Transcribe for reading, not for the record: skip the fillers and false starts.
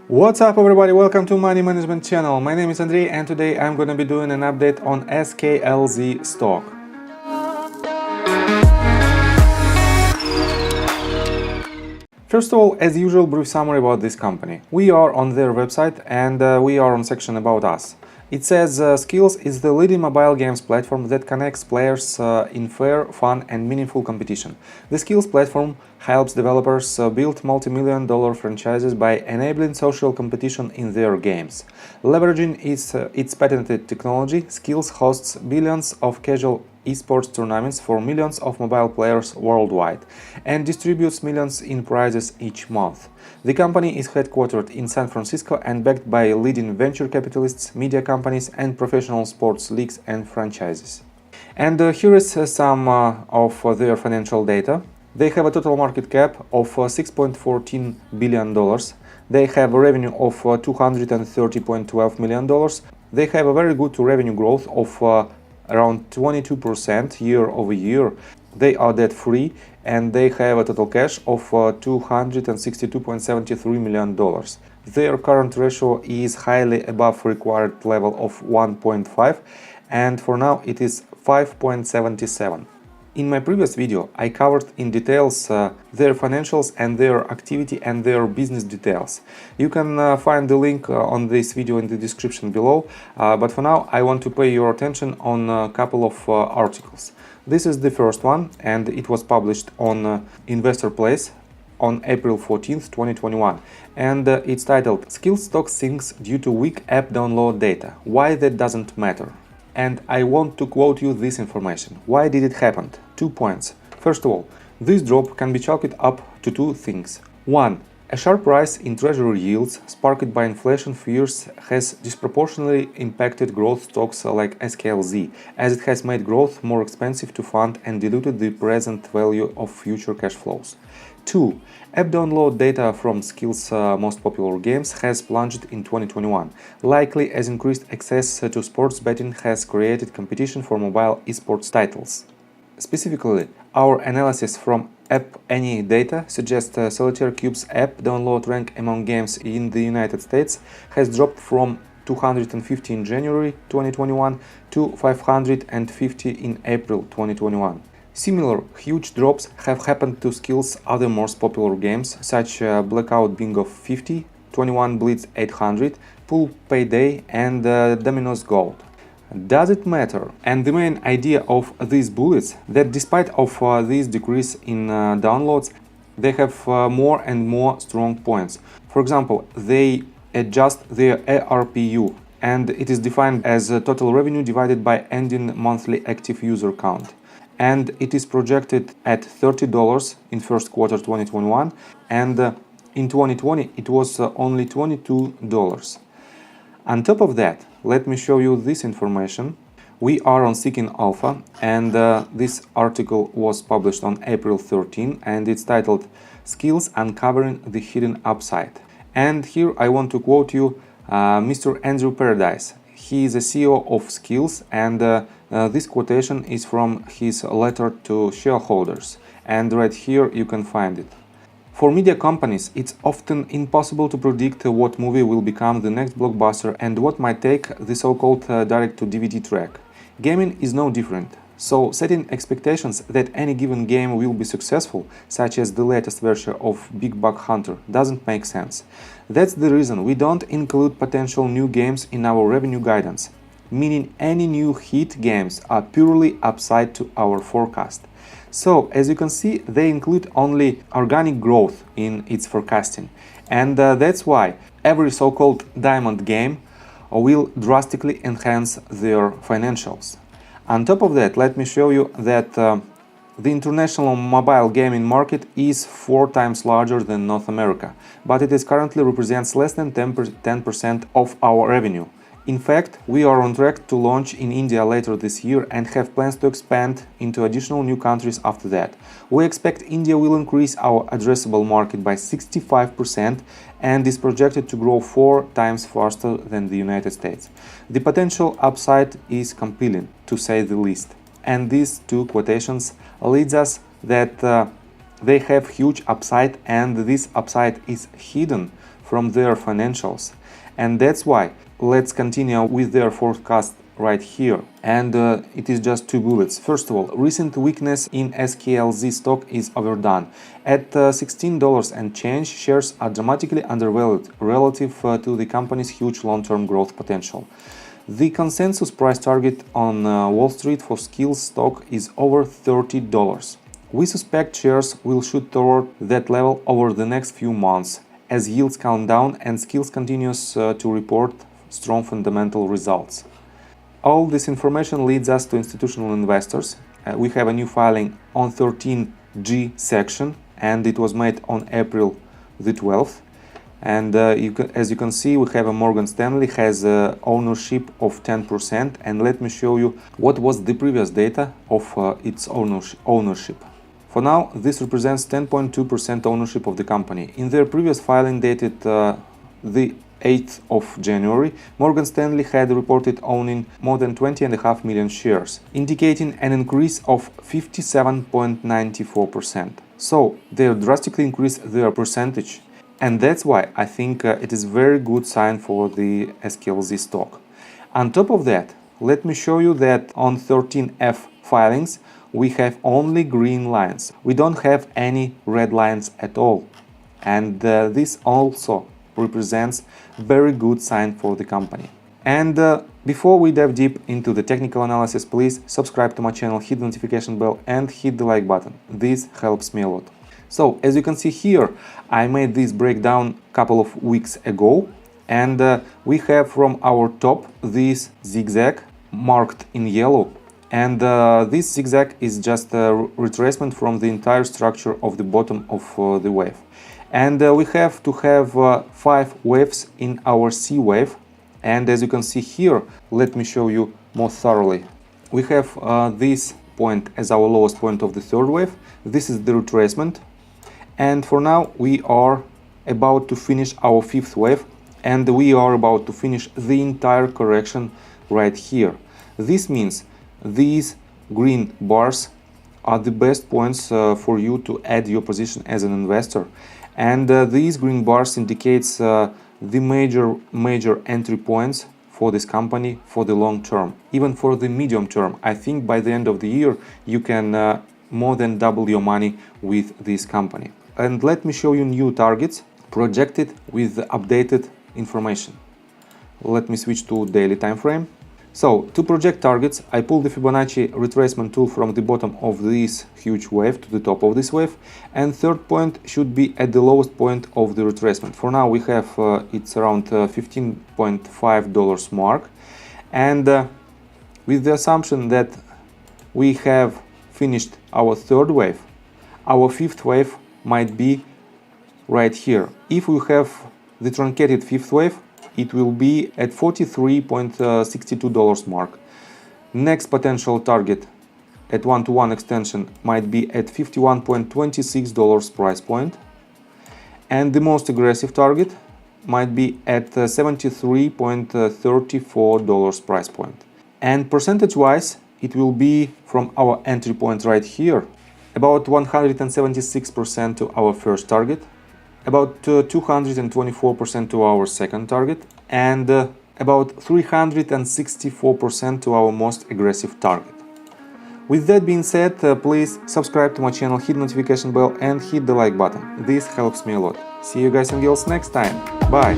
What's up everybody, welcome to Money Management channel. My name is Andrei and today I'm gonna be doing an update on SKLZ stock. First of all, as usual, brief summary about this company. We are on their website and we are on section about us. It says Skillz is the leading mobile games platform that connects players in fair, fun and meaningful competition. The Skillz platform helps developers build multi-million-dollar franchises by enabling social competition in their games. Leveraging its patented technology, Skillz hosts billions of casual esports tournaments for millions of mobile players worldwide and distributes millions in prizes each month. The company is headquartered in San Francisco and backed by leading venture capitalists, media companies and professional sports leagues and franchises. And here is some of their financial data. They have a total market cap of $6.14 billion. They have a revenue of $230.12 million. They have a very good revenue growth of around 22% year over year. They are debt free and they have a total cash of $262.73 million. Their current ratio is highly above required level of 1.5 and for now it is 5.77. In my previous video, I covered in details their financials and their activity and their business details. You can find the link on this video in the description below, but for now I want to pay your attention on a couple of articles. This is the first one and it was published on Investor Place on April 14th, 2021 and it's titled "Skillz stock sinks due to weak app download data. Why that doesn't matter?" And I want to quote you this information. Why did it happen? 2 points. First of all, this drop can be chalked up to two things. One, a sharp rise in treasury yields sparked by inflation fears has disproportionately impacted growth stocks like SKLZ, as it has made growth more expensive to fund and diluted the present value of future cash flows. 2. App download data from Skillz' most popular games has plunged in 2021, likely as increased access to sports betting has created competition for mobile esports titles. Specifically, our analysis from App Annie data suggests Solitaire Cube's app download rank among games in the United States has dropped from 250 in January 2021 to 550 in April 2021. Similar huge drops have happened to Skillz' other most popular games such Blackout Bingo 50, 21 Blitz 800, Pool Payday and Dominoes Gold. Does it matter? And the main idea of these bullets that despite of this decrease in downloads, they have more and more strong points. For example, they adjust their ARPU and it is defined as total revenue divided by ending monthly active user count. And it is projected at $30 in first quarter 2021 and in 2020 it was only $22. On top of that, let me show you this information. We are on Seeking Alpha and this article was published on April 13 and it's titled "Skillz Uncovering the Hidden Upside." And here I want to quote you Mr. Andrew Paradise. He is a CEO of Skillz and this quotation is from his letter to shareholders and right here you can find it. For media companies, it's often impossible to predict what movie will become the next blockbuster and what might take the so-called direct-to-DVD track. Gaming is no different. So setting expectations that any given game will be successful, such as the latest version of Big Bug Hunter, doesn't make sense. That's the reason we don't include potential new games in our revenue guidance, meaning any new hit games are purely upside to our forecast. So, as you can see, they include only organic growth in its forecasting, and that's why every so-called diamond game will drastically enhance their financials. On top of that, let me show you that the international mobile gaming market is 4 times larger than North America, but it currently represents less than 10% of our revenue. In fact, we are on track to launch in India later this year and have plans to expand into additional new countries after that. We expect India will increase our addressable market by 65% and is projected to grow 4 times faster than the United States. The potential upside is compelling, to say the least. And these two quotations leads us that they have huge upside and this upside is hidden from their financials, and that's why let's continue with their forecast right here. And it is just two bullets. First of all, recent weakness in SKLZ stock is overdone. At $16 and change, shares are dramatically undervalued relative to the company's huge long-term growth potential. The consensus price target on Wall Street for Skillz stock is over $30. We suspect shares will shoot toward that level over the next few months as yields calm down and Skillz continues to report strong fundamental results. All this information leads us to institutional investors. We have a new filing on 13G section, and it was made on April the 12th. And as you can see, we have a Morgan Stanley has ownership of 10%. And let me show you what was the previous data of its ownership. For now, this represents 10.2% ownership of the company. In their previous filing dated the 8th of January, Morgan Stanley had reported owning more than 20.5 million shares, indicating an increase of 57.94%. So they drastically increased their percentage, and that's why I think it is a very good sign for the SKLZ stock. On top of that, let me show you that on 13F filings, we have only green lines. We don't have any red lines at all, and this also represents very good sign for the company. And before we dive deep into the technical analysis, please subscribe to my channel, hit the notification bell and hit the like button. This helps me a lot. So as you can see here, I made this breakdown a couple of weeks ago, and we have from our top this zigzag marked in yellow, and this zigzag is just a retracement from the entire structure of the bottom of the wave. And we have to have 5 waves in our C wave. And as you can see here, let me show you more thoroughly. We have this point as our lowest point of the third wave. This is the retracement. And for now, we are about to finish our 5th wave. And we are about to finish the entire correction right here. This means these green bars are the best points for you to add your position as an investor. And these green bars indicates the major entry points for this company for the long term, even for the medium term. I think by the end of the year you can more than double your money with this company. And let me show you new targets projected with the updated information. Let me switch to daily time frame. So to project targets, I pull the Fibonacci retracement tool from the bottom of this huge wave to the top of this wave, and third point should be at the lowest point of the retracement. For now we have it's around $15.5 mark, and with the assumption that we have finished our third wave, our 5th wave might be right here. If we have the truncated 5th wave, it will be at $43.62 mark. Next potential target at 1-to-1 extension might be at $51.26 price point. And the most aggressive target might be at $73.34 price point. And percentage-wise, it will be from our entry point right here, about 176% to our first target, about 224% to our second target, and about 364% to our most aggressive target. With that being said, please subscribe to my channel, hit the notification bell and hit the like button. This helps me a lot. See you guys and girls next time. Bye!